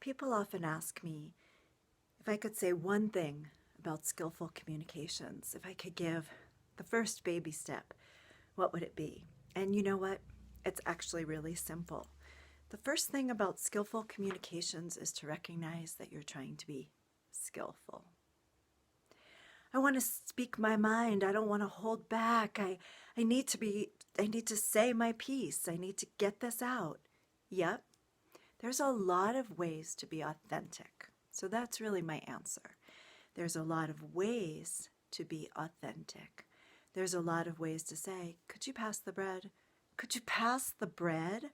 People often ask me if I could say one thing about skillful communications, if I could give the first baby step, what would it be? And you know what? It's actually really simple. The first thing about skillful communications is to recognize that you're trying to be skillful. I want to speak my mind. I don't want to hold back. I need to say my piece. I need to get this out. Yep. There's a lot of ways to be authentic. So that's really my answer. There's a lot of ways to be authentic. There's a lot of ways to say, could you pass the bread? Could you pass the bread?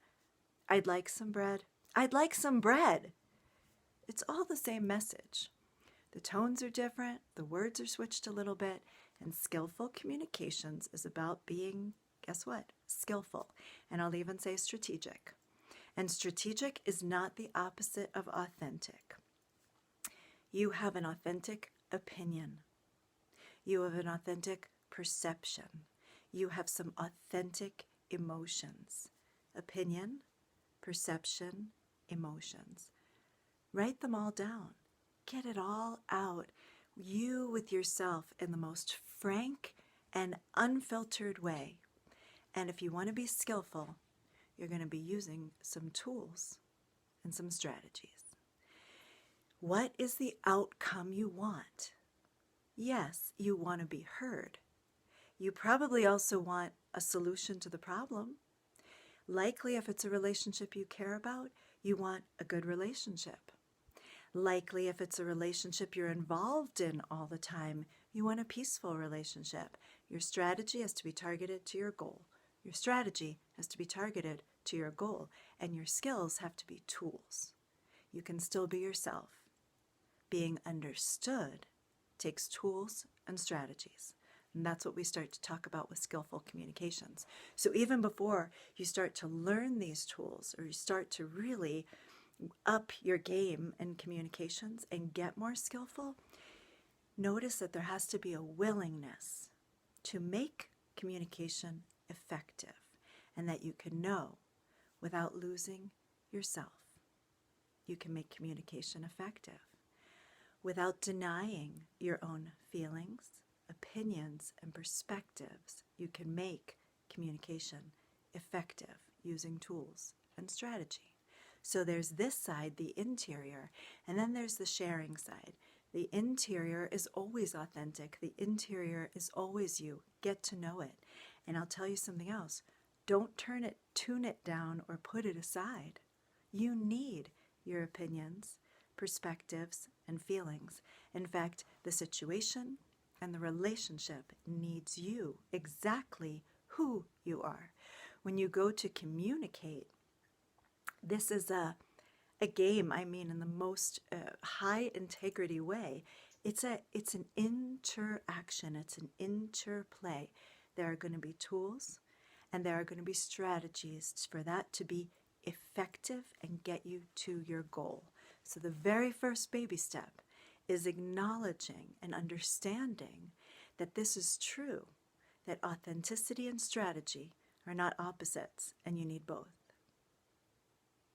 I'd like some bread. I'd like some bread. It's all the same message. The tones are different, the words are switched a little bit, and skillful communications is about being, guess what? Skillful. And I'll even say strategic. And strategic is not the opposite of authentic. You have an authentic opinion. You have an authentic perception. You have some authentic emotions. Opinion, perception, emotions. Write them all down. Get it all out. You with yourself in the most frank and unfiltered way. And if you want to be skillful, you're going to be using some tools and some strategies. What is the outcome you want? Yes, you want to be heard. You probably also want a solution to the problem. Likely, if it's a relationship you care about, you want a good relationship. Likely, if it's a relationship you're involved in all the time, you want a peaceful relationship. Your strategy has to be targeted to your goal. Your strategy has to be targeted to your goal, and your skills have to be tools. You can still be yourself. Being understood takes tools and strategies. And that's what we start to talk about with skillful communications. So even before you start to learn these tools, or you start to really up your game in communications and get more skillful, notice that there has to be a willingness to make communication effective, and that you can know without losing yourself. You can make communication effective without denying your own feelings, opinions, and perspectives. You can make communication effective using tools and strategy. So there's this side, the interior, and then there's the sharing side. The interior is always authentic. The interior is always you. Get to know it. And I'll tell you something else. Don't tune it down, or put it aside. You need your opinions, perspectives, and feelings. In fact, the situation and the relationship needs you, exactly who you are. When you go to communicate, this is a game, I mean, in the most high integrity way. It's an interaction. It's an interplay. There are going to be tools and there are going to be strategies for that to be effective and get you to your goal. So the very first baby step is acknowledging and understanding that this is true, that authenticity and strategy are not opposites, and you need both.